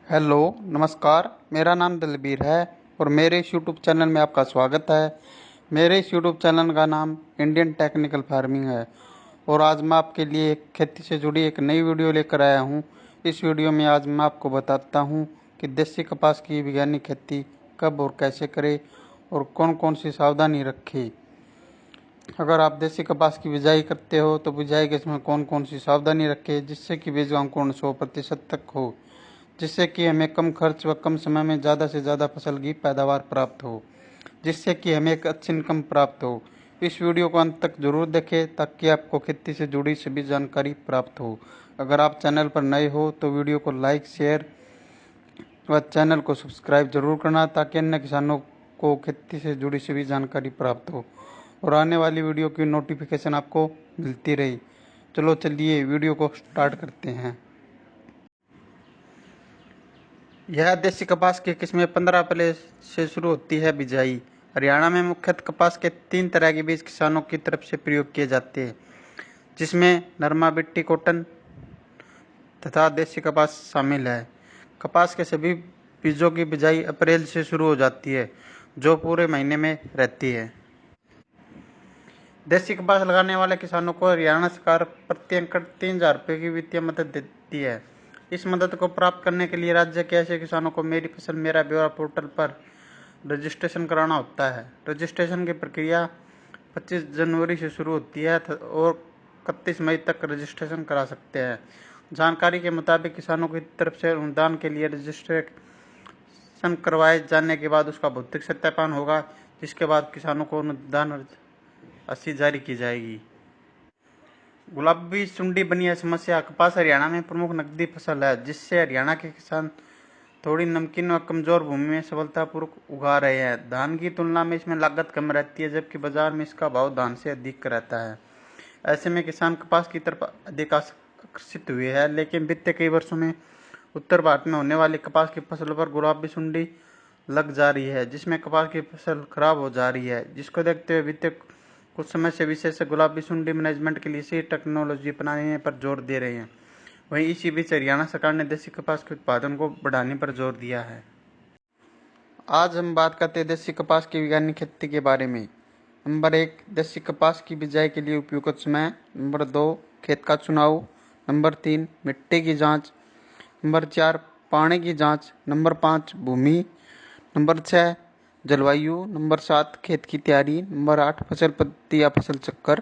Hello, नमस्कार। मेरा नाम दलबीर है और मेरे इस यूट्यूब चैनल में आपका स्वागत है। मेरे इस यूट्यूब चैनल का नाम इंडियन टेक्निकल फार्मिंग है और आज मैं आपके लिए खेती से जुड़ी एक नई वीडियो लेकर आया हूं। इस वीडियो में आज मैं आपको बताता हूं कि देसी कपास की वैज्ञानिक खेती कब और कैसे करें और कौन कौन सी सावधानी रखें। अगर आप देसी कपास की बिजाई करते हो तो बिजाई के समय कौन कौन सी सावधानी रखें जिससे कि बीज का अंकुरण 100% तक हो, जिससे कि हमें कम खर्च व कम समय में ज़्यादा से ज़्यादा फसल की पैदावार प्राप्त हो, जिससे कि हमें एक अच्छी इनकम प्राप्त हो। इस वीडियो को अंत तक जरूर देखें ताकि आपको खेती से जुड़ी सभी जानकारी प्राप्त हो। अगर आप चैनल पर नए हो तो वीडियो को लाइक, शेयर व चैनल को सब्सक्राइब जरूर करना ताकि अन्य किसानों को खेती से जुड़ी सभी जानकारी प्राप्त हो और आने वाली वीडियो की नोटिफिकेशन आपको मिलती रही। चलो चलिए वीडियो को स्टार्ट करते हैं। यह देसी कपास की किस्में 15 अप्रैल से शुरू होती है बिजाई। हरियाणा में मुख्यतः कपास के 3 तरह के बीज किसानों की तरफ से प्रयोग किए जाते हैं, जिसमें नरमा बिट्टी कॉटन तथा देसी कपास शामिल है। कपास के सभी बीजों की बिजाई अप्रैल से शुरू हो जाती है, जो पूरे महीने में रहती है। देसी कपास लगाने वाले किसानों को हरियाणा सरकार प्रति एकड़ 3,000 रुपये की वित्तीय मदद देती है। इस मदद को प्राप्त करने के लिए राज्य के ऐसे किसानों को मेरी फसल मेरा ब्यौरा पोर्टल पर रजिस्ट्रेशन कराना होता है। रजिस्ट्रेशन की प्रक्रिया 25 जनवरी से शुरू होती है और 31 मई तक रजिस्ट्रेशन करा सकते हैं। जानकारी के मुताबिक किसानों की तरफ से अनुदान के लिए रजिस्ट्रेशन करवाए जाने के बाद उसका भौतिक सत्यापन होगा, जिसके बाद किसानों को अनुदान राशि जारी की जाएगी। गुलाबी सुंडी बनी है समस्या। कपास हरियाणा में प्रमुख नकदी फसल है, जिससे हरियाणा के किसान थोड़ी नमकीन व कमजोर भूमि में सफलतापूर्वक उगा रहे हैं। धान की तुलना में इसमें लागत कम रहती है, जबकि बाजार में इसका भाव धान से अधिक रहता है। ऐसे में किसान कपास की तरफ अधिक आकर्षित हुए हैं, लेकिन बीते कई वर्षों में उत्तर भारत में होने वाली कपास की फसल पर गुलाबी सुंडी लग जा रही है, जिसमें कपास की फसल खराब हो जा रही है। जिसको देखते हुए बीते कुछ समय से विशेषज्ञ गुलाबी सुंडी मैनेजमेंट के लिए सही टेक्नोलॉजी अपनाने पर जोर दे रहे हैं। वहीं इसी बीच हरियाणा सरकार ने देसी कपास के उत्पादन को बढ़ाने पर जोर दिया है। आज हम बात करते हैं देसी कपास की वैज्ञानिक खेती के बारे में। नंबर 1, देसी कपास की बिजाई के लिए उपयुक्त समय। नंबर 2, खेत का चुनाव। नंबर 3, मिट्टी की जांच। नंबर 4, पानी की जांच। नंबर 5, भूमि। नंबर 6, जलवायु। नंबर 7, खेत की तैयारी। नंबर 8, फसल पद्धति या फसल चक्कर।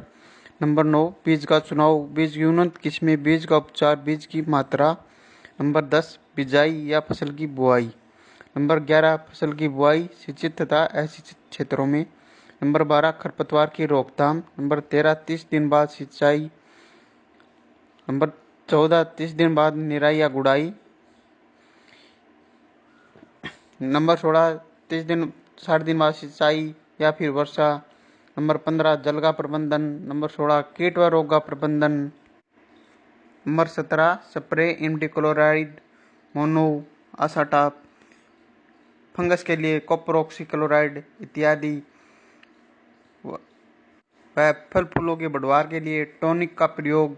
नंबर 9, बीज का चुनाव, बीज की उन्नत किस्में, बीज का उपचार, बीज की मात्रा। नंबर 10, बिजाई या फसल की बुआई। नंबर 11, फसल की बुआई सिंचित तथा असिंचित क्षेत्रों में। नंबर 12, खरपतवार की रोकथाम। नंबर 13, 30 दिन बाद सिंचाई। नंबर 14, 30 दिन बाद निराई या गुड़ाई। नंबर 16, 60 दिन बाद सिंचाई या फिर वर्षा। नंबर 15, जल का प्रबंधन। नंबर 16, कीट व रोग का प्रबंधन। नंबर 17, स्प्रे इमिडाक्लोप्रिड, मोनो असाटाप, फंगस के लिए कॉपर ऑक्सीक्लोराइड इत्यादि। वह फल फूलों के बढ़वार के लिए टॉनिक का प्रयोग।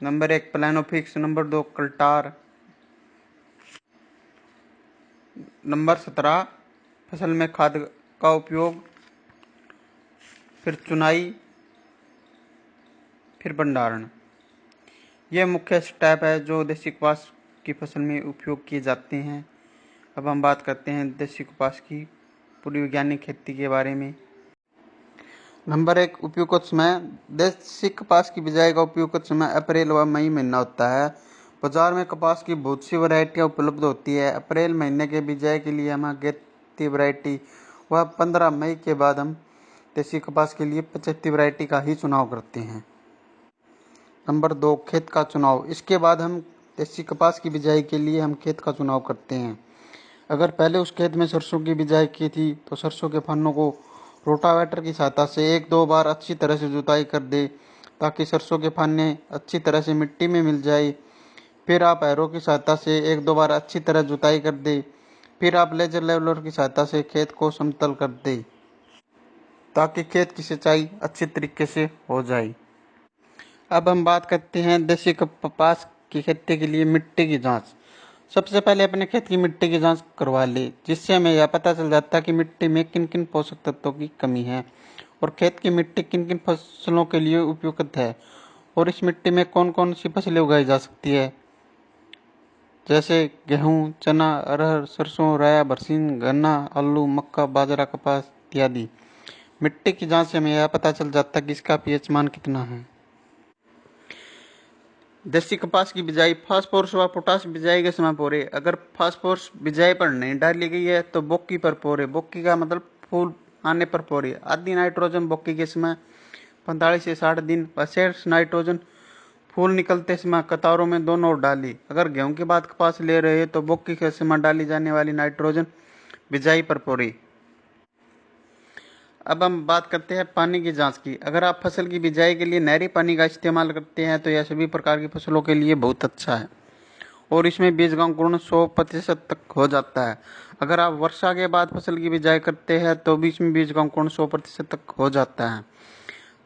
नंबर 1, प्लानोफिक्स। नंबर 2, कल्टार। नंबर 17, फसल में खाद का उपयोग, फिर चुनाई, फिर भंडारण। यह मुख्य स्टेप है जो देसी कपास की फसल में उपयोग किए जाते हैं। अब हम बात करते हैं देसी कपास की पूरी वैज्ञानिक खेती के बारे में। नंबर 1, उपयुक्त समय। देसी कपास की बिजाई का उपयुक्त समय अप्रैल व मई महीना होता है। बाजार में कपास की बहुत सी वैरायटियाँ उपलब्ध होती है। अप्रैल महीने के बिजाई के लिए हम अगेती वैरायटी व 15 मई के बाद हम देसी कपास के लिए 75 वैरायटी का ही चुनाव करते हैं। नंबर 2, खेत का चुनाव। इसके बाद हम देसी कपास की बिजाई के लिए हम खेत का चुनाव करते हैं। अगर पहले उस खेत में सरसों की बिजाई की थी तो सरसों के फन्नों को रोटावेटर की सहायता से 1-2 बार अच्छी तरह से जुताई कर दे ताकि सरसों के फन्ने अच्छी तरह से मिट्टी में मिल जाए। फिर आप हैरो की सहायता से 1-2 बार अच्छी तरह जुताई कर दे। फिर आप लेजर लेवलर की सहायता से खेत को समतल कर दे ताकि खेत की सिंचाई अच्छी तरीके से हो जाए। अब हम बात करते हैं देसी कपास की खेती के लिए मिट्टी की जांच। सबसे पहले अपने खेत की मिट्टी की जांच करवा ले, जिससे हमें यह पता चल जाता है कि मिट्टी में किन किन पोषक तत्वों की कमी है और खेत की मिट्टी किन किन फसलों के लिए उपयुक्त है और इस मिट्टी में कौन कौन सी फसलें उगाई जा सकती है, जैसे गेहूँ, चना, अरहर, सरसों, राया, बरसीन, गन्ना, आलू, मक्का, बाजरा, कपास इत्यादि। मिट्टी की जांच से हमें यह पता चल जाता है कि इसका पीएच मान कितना है। देसी कपास की बिजाई फास्फोरस व पोटाश बिजाई के समय पोरे। अगर फास्फोरस बिजाई पर नहीं डाली गई है तो बोक्की पर पोरे। बोक्की का मतलब फूल आने पर पोरे। आदि नाइट्रोजन बोक्की के समय 45 से 60 दिन व शेष नाइट्रोजन फूल निकलते समय कतारों में दोनों ओर डाली। अगर गेहूं के बाद कपास ले रहे हैं तो बोक्की के समय डाली जाने वाली नाइट्रोजन बिजाई पर पोरे। अब हम बात करते हैं पानी की जांच की। अगर आप फसल की बिजाई के लिए नहरी पानी का इस्तेमाल करते हैं तो यह सभी प्रकार की फसलों के लिए बहुत अच्छा है और इसमें बीज का अंकुरण 100% तक हो जाता है। अगर आप वर्षा के बाद फसल की बिजाई करते हैं तो बीच में बीज का अंकुरण 100% तक हो जाता है।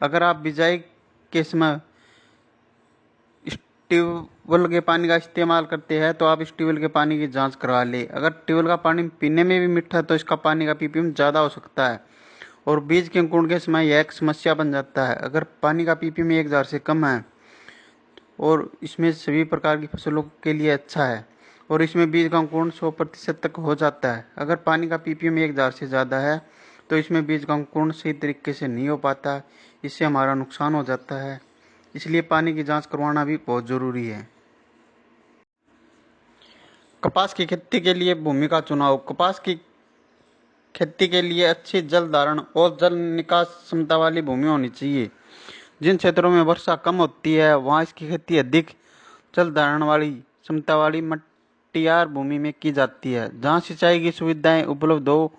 अगर आप बिजाई के समय ट्यूबवेल के पानी का इस्तेमाल करते हैं तो आप इस ट्यूबवेल के पानी की जांच करवा लें। अगर ट्यूबवेल का पानी पीने में भी मीठा है तो इसका पानी का पीपीएम ज़्यादा हो सकता है और बीज के अंकुरण के समय यह एक समस्या बन जाता है। अगर पानी का पीपीएम 1000 से कम है और इसमें सभी प्रकार की फसलों के लिए अच्छा है और इसमें बीज का अंकुरण 100% तक हो जाता है। अगर पानी का पीपीएम 1000 से ज़्यादा है तो इसमें बीज का अंकुरण सही तरीके से नहीं हो पाता, इससे हमारा नुकसान हो जाता है। इसलिए पानी की जांच करवाना भी बहुत ज़रूरी है। कपास की खेती के लिए भूमि का चुनाव। कपास की खेती के लिए अच्छी जल धारण और जल निकास क्षमता वाली भूमि होनी चाहिए। जिन क्षेत्रों में वर्षा कम होती है वहाँ इसकी खेती अधिक जल धारण वाली क्षमता वाली मटियार भूमि में की जाती है। जहाँ सिंचाई की सुविधाएं उपलब्ध हो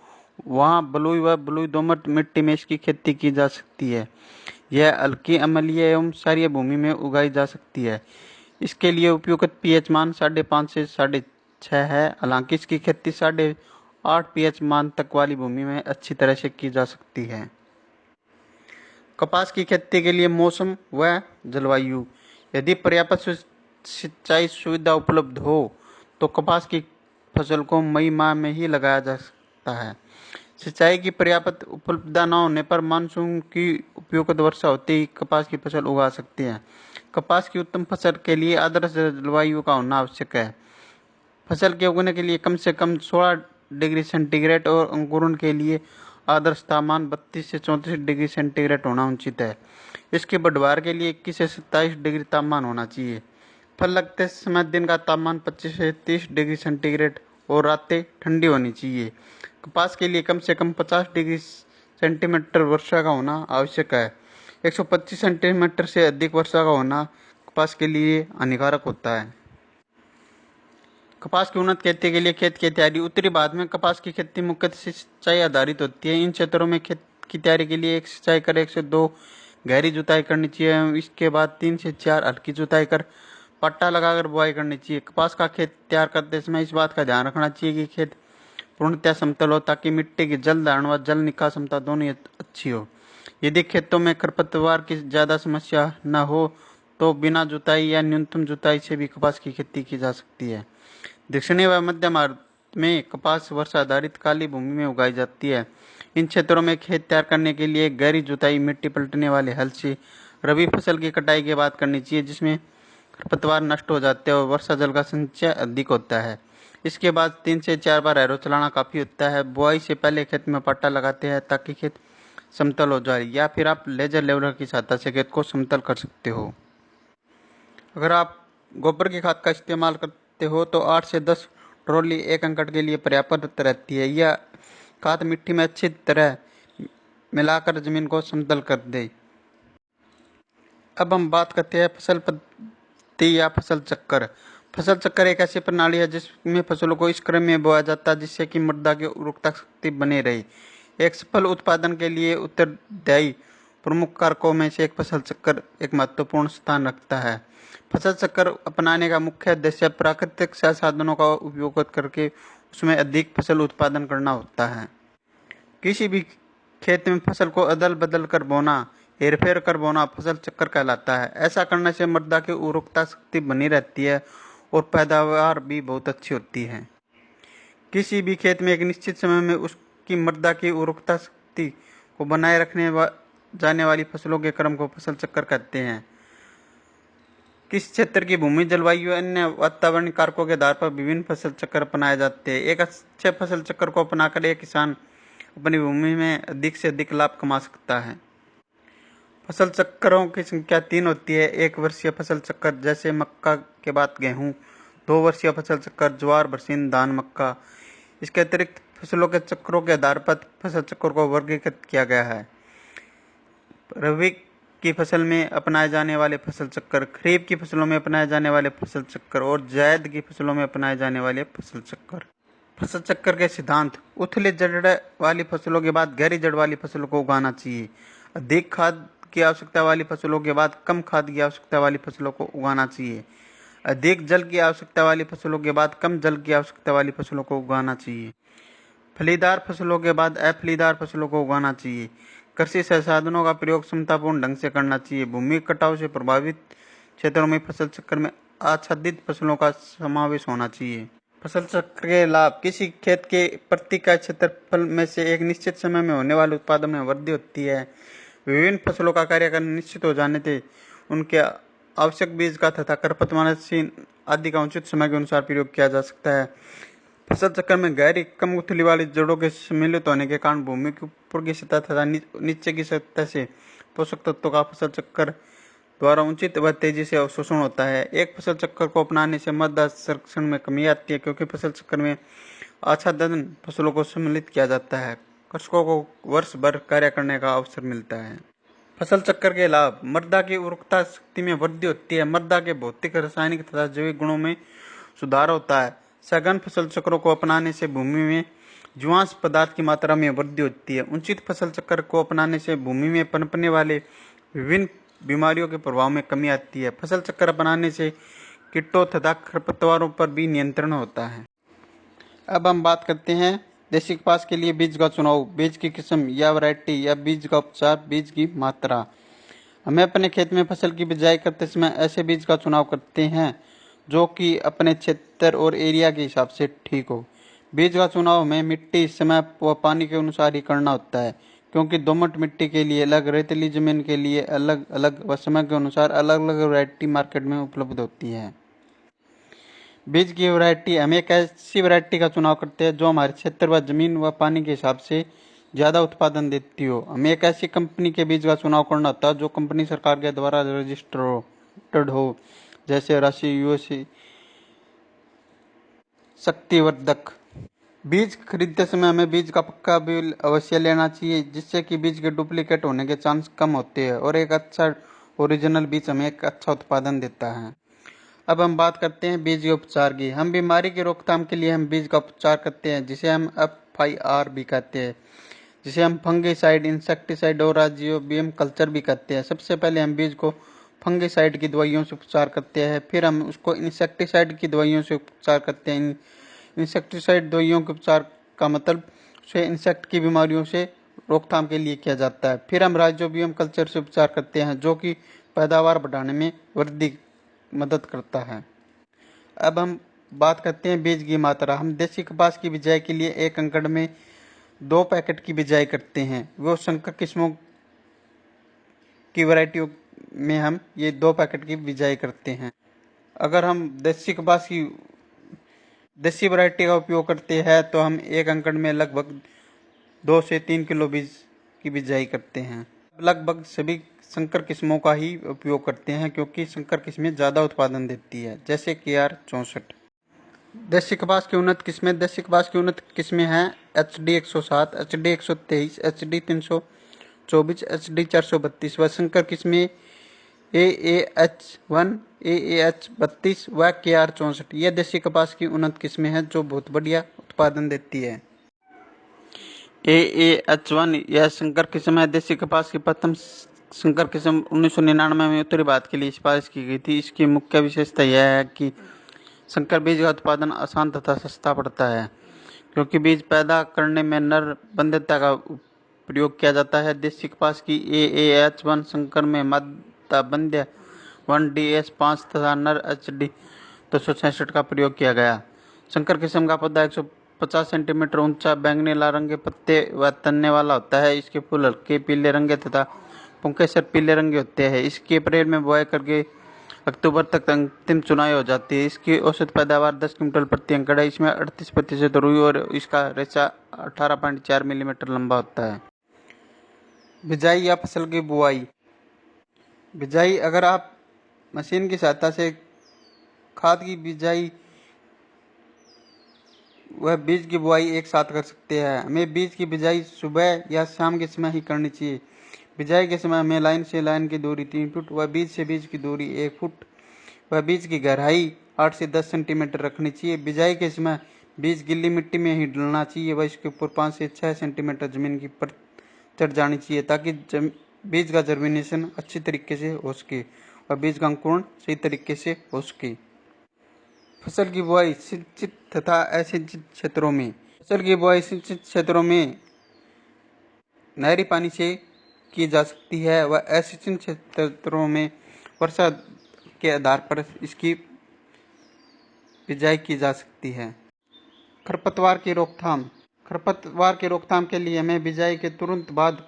वहाँ बलुई व बलुई दोमट मिट्टी में इसकी खेती की जा सकती है। यह हल्की अम्लीय एवं क्षारीय भूमि में उगाई जा सकती है। इसके लिए उपयुक्त पीएच मान 5.5 से 6.5 है। हालांकि इसकी खेती 8.5 पीएच मान तक वाली भूमि में अच्छी तरह से की जा सकती है। कपास की खेती के लिए मौसम व जलवायु। यदि पर्याप्त सिंचाई सुविधा उपलब्ध हो तो कपास की फसल को मई माह में ही लगाया जा सकता है। सिंचाई की पर्याप्त उपलब्धता न होने पर मानसून की उपयुक्त वर्षा होते ही कपास की फसल उगा सकते हैं। कपास की उत्तम फसल के लिए आदर्श जलवायु का होना आवश्यक है। फसल के उगने के लिए कम से कम 16 डिग्री सेंटीग्रेड और अंकुरण के लिए आदर्श तापमान 32 से 34 डिग्री सेंटीग्रेड होना उचित है। इसके बढ़वार के लिए 21 से 27 डिग्री तापमान होना चाहिए। फल लगते समय दिन का तापमान 25 से 30 डिग्री सेंटीग्रेड और रातें ठंडी होनी चाहिए। कपास के लिए कम से कम 50 डिग्री सेंटीमीटर वर्षा का होना आवश्यक है। 125 सेंटीमीटर से अधिक वर्षा का होना कपास के लिए हानिकारक होता है। कपास की उन्नत खेती के लिए खेत की तैयारी। उत्तरी भारत में कपास की खेती मुख्यतः सिंचाई आधारित होती है। इन क्षेत्रों में खेत की तैयारी के लिए 1 सिंचाई कर 1 से 2 गहरी जुताई करनी चाहिए। इसके बाद 3 से 4 हल्की जुताई कर पट्टा लगाकर बुआई करनी चाहिए। कपास का खेत तैयार करते समय इस बात का ध्यान रखना चाहिए कि खेत पूर्णतः समतल हो ताकि मिट्टी की जल धारण व जल निकास क्षमता दोनों अच्छी हो। यदि खेतों में खरपतवार की ज़्यादा समस्या न हो तो बिना जुताई या न्यूनतम जुताई से भी कपास की खेती की जा सकती है। दक्षिणी व मध्य भारत में कपास वर्षा आधारित काली भूमि में उगाई जाती है। इन क्षेत्रों में खेत तैयार करने के लिए गहरी जुताई मिट्टी पलटने वाले हल से रबी फसल की कटाई के बाद करनी चाहिए, जिसमें खरपतवार नष्ट हो जाते हैं और वर्षा जल का संचय अधिक होता है। इसके बाद 3 से 4 बार हैरो चलाना काफ़ी होता है। बुआई से पहले खेत में पट्टा लगाते हैं ताकि खेत समतल हो जाए, या फिर आप लेजर लेवलर की सहायता से खेत को समतल कर सकते हो। अगर आप गोबर की खाद का इस्तेमाल करते हो तो 8 से 10 ट्रॉली 1 एकड़ के लिए पर्याप्त रहती है। यह खाद मिट्टी में अच्छी तरह मिलाकर जमीन को समतल कर दे। अब हम बात करते हैं फसल पद्धति या फसल चक्कर। फसल चक्कर एक ऐसी प्रणाली है जिसमें फसलों को इस क्रम में बोया जाता है जिससे कि मृदा की उर्वरता शक्ति बनी रहे। एक सफल उत्पादन के लिए उत्तरदायी प्रमुख कारकों में से एक फसल चक्कर एक महत्वपूर्ण स्थान रखता है। फसल चक्कर अपनाने का मुख्य उद्देश्य प्राकृतिक संसाधनों का उपयोग करके उसमें अधिक फसल उत्पादन करना होता है। किसी भी खेत में फसल को अदल बदल कर बोना, हेरफेर कर बोना फसल चक्कर कहलाता है। ऐसा करने से मृदा की उर्वरता शक्ति बनी रहती है और पैदावार भी बहुत अच्छी होती है। किसी भी खेत में एक निश्चित समय में उसकी मृदा की उर्वरता शक्ति को बनाए रखने जाने वाली फसलों के क्रम को फसल चक्र कहते हैं। किस क्षेत्र की भूमि, जलवायु, अन्य वातावरणीय कारकों के आधार पर विभिन्न फसल चक्र अपनाए जाते हैं। एक अच्छे फसल चक्र को अपनाकर एक किसान अपनी भूमि में अधिक से अधिक लाभ कमा सकता है। फसल चक्रों की संख्या 3 होती है। 1 वर्षीय फसल चक्र जैसे मक्का के बाद गेहूं, 2 वर्षीय फसल चक्र ज्वार, बरसीन, धान, मक्का। इसके अतिरिक्त फसलों के चक्रों के आधार पर फसल चक्र को वर्गीकृत किया गया है। रबी की फसल में अपनाए जाने वाले फसल चक्र, खरीफ की फसलों में अपनाए जाने वाले फसल चक्र और जायद की फसलों में अपनाए जाने वाले फसल चक्र। फसल चक्र के सिद्धांत: उथली जड़ वाली फसलों के बाद गहरी जड़ वाली फसलों को उगाना चाहिए। अधिक खाद की आवश्यकता वाली फसलों के बाद कम खाद की आवश्यकता वाली फसलों को उगाना चाहिए। अधिक जल की आवश्यकता वाली फसलों के बाद कम जल की आवश्यकता वाली फसलों को उगाना चाहिए। फलीदार फसलों के बाद अफलीदार फसलों को उगाना चाहिए। कृषि संसाधनों का प्रयोग क्षमतापूर्ण ढंग से करना चाहिए। भूमि कटाव से प्रभावित क्षेत्रों में फसल चक्र में आच्छादित फसलों का समावेश होना चाहिए। फसल चक्र के लाभ: किसी खेत के प्रति इकाई क्षेत्रफल में से एक निश्चित समय में होने वाले उत्पादन में वृद्धि होती है। विभिन्न फसलों का कार्यकाल निश्चित हो जाने से उनके आवश्यक बीज का तथा खरपतवारनाशी आदि का उचित समय के अनुसार प्रयोग किया जा सकता है। फसल चक्र में गहरी कम उथली वाली जड़ों के सम्मिलित होने के कारण भूमि की ऊपर की सतह तथा नीचे की सतह से पोषक तत्वों का फसल चक्र द्वारा उचित व तेजी से अवशोषण होता है। एक फसल चक्र को अपनाने से मृदा संरक्षण में कमी आती है, क्योंकि फसल चक्र में आच्छादन फसलों को सम्मिलित किया जाता है। कृषकों को वर्ष भर कार्य करने का अवसर मिलता है। फसल चक्र के लाभ: मृदा की उर्वरता शक्ति में वृद्धि होती है। मृदा के भौतिक, रासायनिक तथा जैविक गुणों में सुधार होता है। सघन फसल चक्रों को अपनाने से भूमि में जीवांश पदार्थ की मात्रा में वृद्धि होती है। उचित फसल चक्र को अपनाने से भूमि में पनपने वाले विभिन्न बीमारियों के प्रभाव में कमी आती है। फसल चक्र अपनाने से कीटों तथा खरपतवारों पर भी नियंत्रण होता है। अब हम बात करते हैं देसी कपास के लिए बीज का चुनाव, बीज की किस्म या वैरायटी या बीज का उपचार, बीज की मात्रा। हमें अपने खेत में फसल की बिजाई करते समय ऐसे बीज का चुनाव करते हैं जो कि अपने क्षेत्र और एरिया के हिसाब से ठीक हो। बीज का चुनाव हमें मिट्टी, समय व पानी के अनुसार ही करना होता है, क्योंकि दोमट मिट्टी के लिए अलग, रेतीली जमीन के लिए अलग अलग व समय के अनुसार अलग अलग वैरायटी मार्केट में उपलब्ध होती है। बीज की वैरायटी: हम एक ऐसी वैरायटी का चुनाव करते हैं जो हमारे क्षेत्र व जमीन व पानी के हिसाब से ज़्यादा उत्पादन देती हो। हमें एक ऐसी कंपनी के बीज का चुनाव करना होता है जो कंपनी सरकार के द्वारा रजिस्टर्ड हो, जैसे राशि, यूएसए, शक्तिवर्धक। बीज खरीदते समय हमें बीज का पक्का बिल अवश्य लेना चाहिए, जिससे कि बीज के डुप्लीकेट होने के चांस कम होते हैं और एक अच्छा ओरिजिनल बीज हमें एक अच्छा उत्पादन देता है। अब हम बात करते हैं बीज के उपचार की। हम बीमारी की रोकथाम के लिए हम बीज का उपचार करते हैं, जिसे हम FIR भी कहते हैं, जिसे हम फंगिसाइड, इंसेक्टिसाइड और राइजोबियम कल्चर भी कहते हैं। सबसे पहले हम बीज को फंगिसाइड की दवाइयों से उपचार करते हैं, फिर हम उसको इंसेक्टिसाइड की दवाइयों से उपचार करते हैं। इंसेक्टिसाइड दवाइयों के उपचार का मतलब उसे इंसेक्ट की बीमारियों से रोकथाम के लिए किया जाता है। फिर हम राइजोबियम कल्चर से उपचार करते हैं, जो कि पैदावार बढ़ाने में वृद्धि मदद करता है। अब हम बात करते हैं बीज की मात्रा। हम देसी कपास की बिजाई के लिए एक एकड़ में 2 पैकेट की बिजाई करते हैं। वो संकर किस्मों की वैरायटियों में हम ये 2 पैकेट की बिजाई करते हैं। अगर हम देसी कपास की देसी वैरायटी का उपयोग करते हैं तो हम एक एकड़ में लगभग 2 से 3 किलो बीज की बिजाई करते हैं। लगभग सभी संकर किस्मों का ही उपयोग करते हैं, क्योंकि संकर किस्में ज़्यादा उत्पादन देती है, जैसे KR 64। देसी कपास की उन्नत किस्में: देसी कपास की उन्नत किस्में हैं HD 107, HD 123, HD 324, HD 432 व संकर किस्में AAH1, AAH 32 व KR 64। यह देसी कपास की उन्नत किस्में हैं जो बहुत बढ़िया उत्पादन देती है। AAH1 यह संकर किस्म है। देसी कपास की प्रथम संकर किस्म 1999 में उत्तरी भारत के लिए सिफारिश की गई थी। इसकी मुख्य विशेषता यह है कि संकर बीज का उत्पादन आसान तथा सस्ता पड़ता है, क्योंकि बीज पैदा करने में नर बंध्यता का प्रयोग किया जाता है। देसी कपास की AAH1 संकर में मादा बंध्य 1DS5 तथा नर HD 266 का प्रयोग किया गया। शंकर किस्म का पौधा 150 सेंटीमीटर ऊंचा, बैंगनी लाल रंग के पत्ते व तने वाला होता है। इसके फूल हल्के पीले रंग तथा पुंकेसर पीले रंग के होते हैं। इसकी अप्रैल में बुआई करके अक्टूबर तक अंतिम चुनाई हो जाती है। इसकी औसत पैदावार 10 क्विंटल प्रति एकड़ है। इसमें 38% रुई और इसका रेशा 18.4 मिलीमीटर लंबा होता है। बिजाई या फसल की बुआई। बिजाई, अगर आप मशीन की सहायता से खाद की बिजाई वह बीज की बुआई एक साथ कर सकते हैं। हमें बीज की बिजाई सुबह या शाम के समय ही करनी चाहिए। बिजाई के समय हमें लाइन से लाइन की दूरी 3 फुट व बीज से बीज की दूरी 1 फुट व बीज की गहराई 8 से 10 सेंटीमीटर रखनी चाहिए। बिजाई के समय बीज गिल्ली मिट्टी में ही डलना चाहिए व इसके ऊपर 5 से 6 सेंटीमीटर जमीन की परत चढ़ जानी चाहिए ताकि बीज का जर्मिनेशन अच्छी तरीके से हो सके और बीज का अंकुरण सही तरीके से हो सके। फसल की बुआई सिंचित तथा असिंचित क्षेत्रों में। फसल की बुआई सिंचित क्षेत्रों में नहरी पानी से की जा सकती है व असिंचित क्षेत्रों में वर्षा के आधार पर इसकी बिजाई की जा सकती है। खरपतवार की रोकथाम। खरपतवार की रोकथाम के लिए हमें बिजाई के तुरंत बाद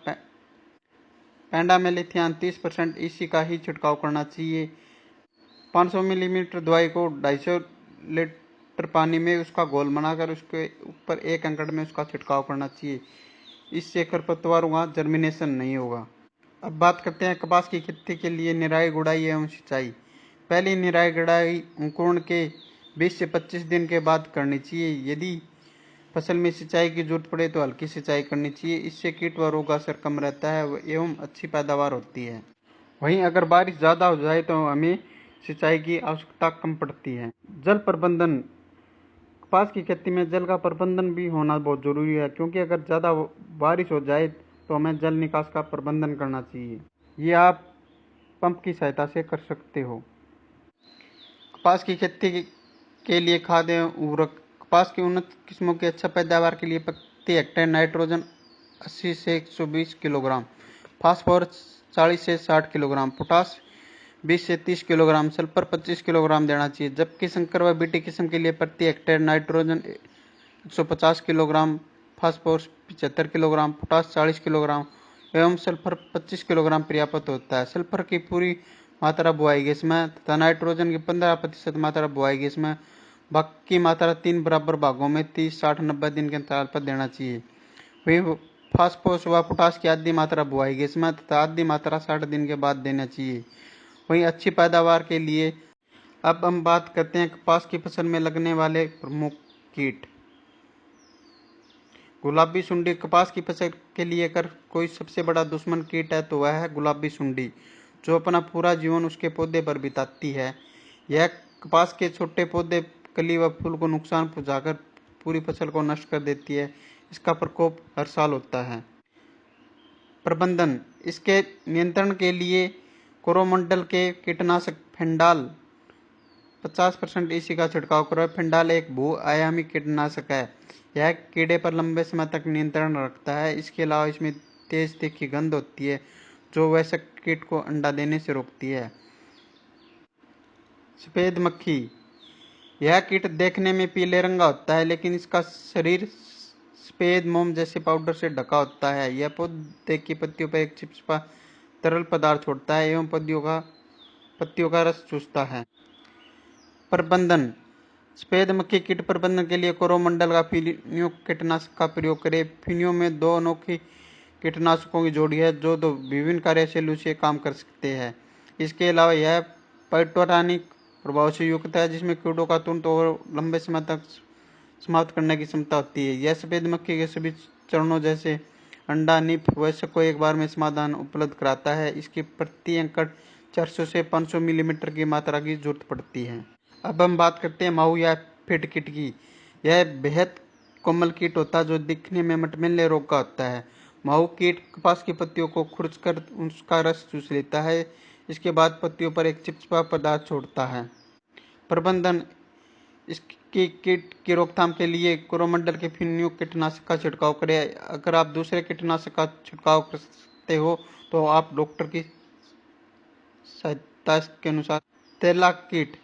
पेंडामेलिथियान 30% ईसी का ही छिड़काव करना चाहिए। 500 मिलीमीटर दवाई को 250 लीटर पानी में उसका घोल बनाकर उसके ऊपर 1 एकड़ में उसका छिड़काव करना चाहिए। इससे खरपतवारों का जर्मिनेशन नहीं होगा। अब बात करते हैं कपास की खेती के लिए निराई गुड़ाई एवं सिंचाई। पहली निराई गुड़ाई अंकुरण के 20 से 25 दिन के बाद करनी चाहिए। यदि फसल में सिंचाई की जरूरत पड़े तो हल्की सिंचाई करनी चाहिए। इससे कीट व रोग का असर कम रहता है एवं अच्छी पैदावार होती है। वहीं अगर बारिश ज़्यादा हो जाए तो हमें सिंचाई की आवश्यकता कम पड़ती है। जल प्रबंधन। कपास की खेती में जल का प्रबंधन भी होना बहुत ज़रूरी है, क्योंकि अगर ज़्यादा बारिश हो जाए तो हमें जल निकास का प्रबंधन करना चाहिए। ये आप पंप की सहायता से कर सकते हो। कपास की खेती के लिए खाद एवं उर्वरक। कपास की उन्नत किस्मों की अच्छा पैदावार के लिए प्रति हेक्टेयर नाइट्रोजन 80 से 120 किलोग्राम, फास्फोरस 40 से 60 किलोग्राम, पोटास 20 से 30 किलोग्राम, सल्फर 25 किलोग्राम देना चाहिए। जबकि संकर व बीटी किस्म के लिए प्रति hectare nitrogen 150 kilogram, phosphorus 75 kilogram, potash 40 kilogram एवं सल्फर 25 किलोग्राम पर्याप्त होता है। सल्फर की पूरी मात्रा बुआई के समय तथा नाइट्रोजन की 15% मात्रा बुआई के समय, बाकी मात्रा 3 बराबर भागों में 30, 60, 90 दिन के अंतराल पर देना चाहिए। वही फास्फोरस व पोटास की आधी मात्रा बुआई के समय तथा आधी मात्रा 60 दिन के बाद देना चाहिए। वहीं अच्छी पैदावार के लिए अब हम बात करते हैं कपास की फसल में लगने वाले प्रमुख कीट। गुलाबी सुंडी। कपास की फसल के लिए अगर कोई सबसे बड़ा दुश्मन कीट है तो वह है गुलाबी सुंडी, जो अपना पूरा जीवन उसके पौधे पर बिताती है। यह कपास के छोटे पौधे, कली व फूल को नुकसान पहुंचाकर पूरी फसल को नष्ट कर देती है। इसका प्रकोप हर साल होता है। प्रबंधन। इसके नियंत्रण के लिए कोरोमंडल के कीटनाशक फेंडाल 50% ईसी का छिड़काव करो। फेंडाल एक बहुआयामी कीटनाशक है। यह कीड़े पर लंबे समय तक नियंत्रण रखता है। इसके अलावा इसमें तेज तीखी गंध होती है जो वयस्क कीट को अंडा देने से रोकती है। सफेद मक्खी। यह कीट देखने में पीले रंग का होता है, लेकिन इसका शरीर सफेद मोम जैसे पाउडर से ढका होता है। यह पौधे की पत्तियों पर एक चिपचिपा तरल पदार्थ छोड़ता है एवं पत्तियों का रस चूसता है। प्रबंधन। सफेद मक्खी कीट प्रबंधन के लिए कोरोमंडल का फिनियो कीटनाशक का प्रयोग करें। फिनियो में 2 अनोखी कीटनाशकों की जोड़ी है जो 2 विभिन्न कार्यशैलियों से काम कर सकते हैं। इसके अलावा यह पाइटोरानिक प्रभाव से युक्त है, जिसमें कीड़ों का तुरंत और लंबे समय तक समाप्त करने की क्षमता होती है। यह सफेद मक्खी के सभी चरणों जैसे अंडा, निप, वयस्क को एक बार में समाधान उपलब्ध कराता है। इसकी प्रति एकड़ 400 से 500 मिलीमीटर की मात्रा की जरूरत पड़ती है। अब हम बात करते हैं माहू या फिट कीट की। यह बेहद कोमल कीट होता है जो दिखने में मटमैले रोग का होता है। माहू कीट कपास की पत्तियों को खुरचकर उसका रस चूस लेता है। इसके बाद पत्तियों पर एक चिपचिपा पदार्थ छोड़ता है। प्रबंधन। इसकी कीट की रोकथाम के लिए कोरोमंडल के फिनियो कीटनाशक का छिड़काव करें। अगर आप दूसरे कीटनाशक का छिड़काव कर सकते हो तो आप डॉक्टर की सहायता के अनुसार। तेला कीट।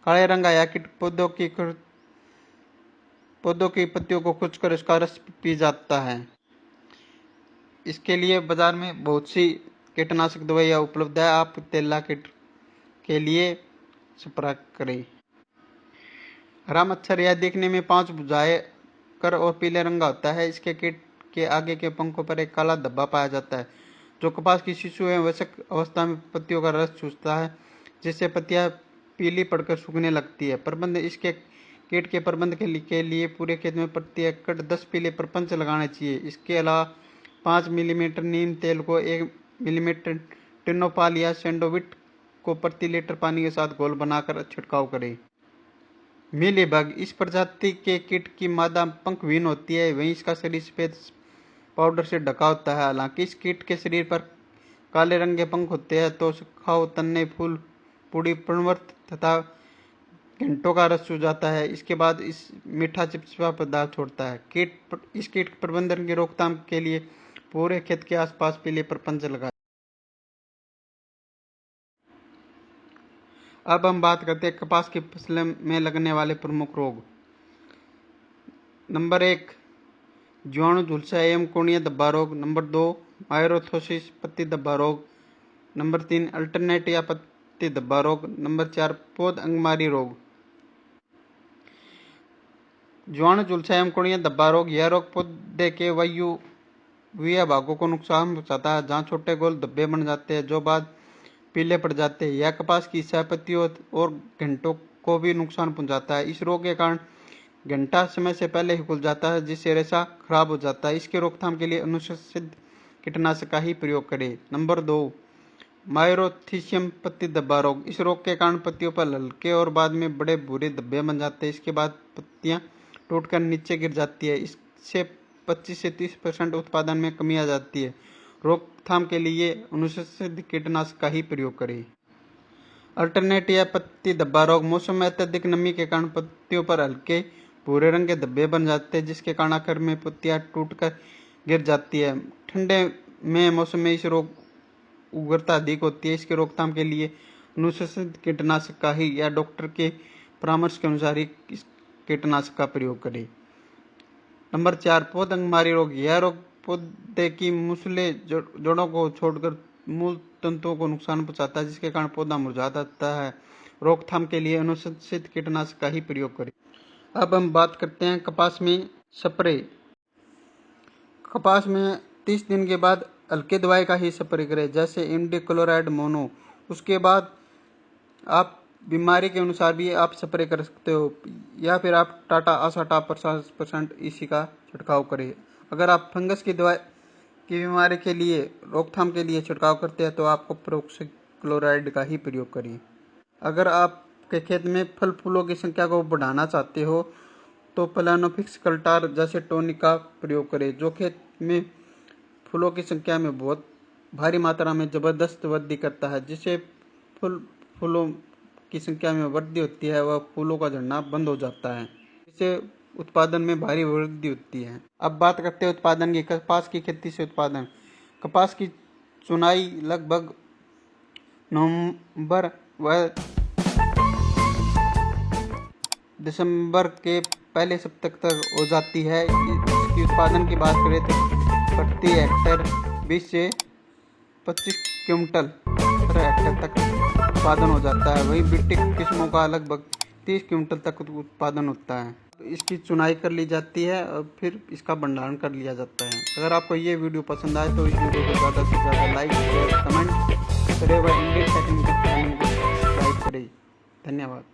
काले रंगाया कीट पौधों की पत्तियों को कुचकर इसका रस पी जाता है। इसके लिए बाजार में बहुत सी कीटनाशक दवाइयाँ उपलब्ध है। आप तेला कीट के लिए स्प्रे करें। हरा मच्छर यह देखने में 5 भुजाएं कर और पीले रंग का होता है। इसके कीट के आगे के पंखों पर एक काला धब्बा पाया जाता है जो कपास की शिशु एवं वयस्क अवस्था में पत्तियों का रस चूसता है, जिससे पत्तियां पीली पड़कर सूखने लगती है। प्रबंध इसके कीट के प्रबंध के लिए पूरे खेत में प्रति एकड़ 10 पीले प्रपंच लगाने चाहिए। इसके अलावा 5 मिलीमीटर नीम तेल को 1 मिलीमीटर टिनोपाल या सैंडोविट को प्रति लीटर पानी के साथ घोल बनाकर छिड़काव करें। मीलीबग इस प्रजाति के कीट की मादा पंखविहीन होती है, वहीं इसका शरीर सफेद पाउडर से ढका होता है। हालांकि इस कीट के शरीर पर काले रंग के पंख होते हैं तो सुखाव, तन्ने, फूल, पूड़ी, पर्णवर्त तथा घंटों का रस चूस जाता है। इसके बाद इस मीठा चिपचिपा पदार्थ छोड़ता है। इस कीट प्रबंधन की रोकथाम के लिए पूरे खेत के आसपास पीले प्रपंच लगाएं। अब हम बात करते हैं कपास की फसल में लगने वाले प्रमुख रोग। नंबर 1 जीवाणु झुलसा एवं कोणीय धब्बा रोग। नंबर 2 मायरोथोसिस पत्ती धब्बा रोग। नंबर 3 अल्टरनेट या पत्ती धब्बा रोग। नंबर 4 पौध अंगमारी रोग। जीवाणु झुलसा एवं कोणीय धब्बा रोग यह रोग पौधे के वायवीय भागों को नुकसान पहुंचाता है, जहां छोटे गोल धब्बे बन जाते हैं जो बाद पीले पड़ जाते हैं। यह कपास की पत्तियों और घंटों को भी नुकसान पहुंचाता है। इस रोग के कारण घंटा समय से पहले ही खुल जाता है, जिससे रेशा खराब हो जाता है। इसके रोकथाम के लिए अनुशंसित कीटनाशक का ही प्रयोग करें। नंबर 2 मायरोथिसियम पत्ती धब्बा रोग। इस रोग के कारण पत्तियों पर हल्के और बाद में बड़े भूरे धब्बे बन जाते हैं। इसके बाद पत्तियां टूटकर नीचे गिर जाती है। इससे 25 से 30% उत्पादन में कमी आ जाती है। रोकथाम के लिए अनुशंसित कीटनाशक का ही प्रयोग करें। अल्टरनेट या पत्ती धब्बा रोग मौसम में अत्यधिक नमी के कारण पत्तियों पर हल्के भूरे रंग के धब्बे बन जाते हैं, जिसके कारण आखिर में पत्तियां टूटकर गिर जाती है। ठंडे में मौसम में इस रोग उग्रता अधिक होती है। इसके रोकथाम के लिए अनुशंसित कीटनाशक का ही या डॉक्टर के परामर्श के अनुसार ही इस कीटनाशक का प्रयोग करें। नंबर 4 पौध अंगमारी रोग। यह रोग पौधे की मूसले जड़ों को छोड़कर मूल तंतुओं को नुकसान पहुंचाता है, जिसके कारण पौधा मुरझा जाता है। रोकथाम के लिए अनुशंसित कीटनाशक का ही प्रयोग करें। अब हम बात करते हैं कपास में स्प्रे। कपास में 30 दिन के बाद हल्के दवाई का ही स्प्रे करें, जैसे इमिडाक्लोप्रिड मोनो। उसके बाद आप बीमारी के अनुसार भी आप स्प्रे कर सकते हो, या फिर आप टाटा आसाटा 50% इसी का छिड़काव करें। अगर आप फंगस की दवाई की बीमारी के लिए रोकथाम के लिए छिड़काव करते हैं तो आपको प्रोक्सीक्लोराइड का ही प्रयोग करें। अगर आपके खेत में फल फूलों की संख्या को बढ़ाना चाहते हो तो प्लानोफिक्स कल्टार जैसे टॉनिक का प्रयोग करें, जो खेत में फूलों की संख्या में बहुत भारी मात्रा में जबरदस्त वृद्धि करता है। जिससे फूलों की संख्या में वृद्धि होती है, वह फूलों का झड़ना बंद हो जाता है, इससे उत्पादन में भारी वृद्धि होती है। अब बात करते हैं उत्पादन की। कपास की खेती से उत्पादन। कपास की चुनाई लगभग नवंबर व दिसंबर के पहले सप्ताह तक हो जाती है। इसकी उत्पादन की बात करें तो प्रति हेक्टेयर 20 से 25 क्विंटल पर हेक्टेयर तक उत्पादन हो जाता है। वहीं बीटिक किस्मों का लगभग 30 क्विंटल तक उत्पादन होता है। इसकी चुनाई कर ली जाती है और फिर इसका भंडारण कर लिया जाता है। अगर आपको ये वीडियो पसंद आए तो इस वीडियो को ज़्यादा से ज़्यादा लाइक, शेयर, कमेंट करें व इंडियन टेक्निकल चैनल को सब्सक्राइब करें। धन्यवाद।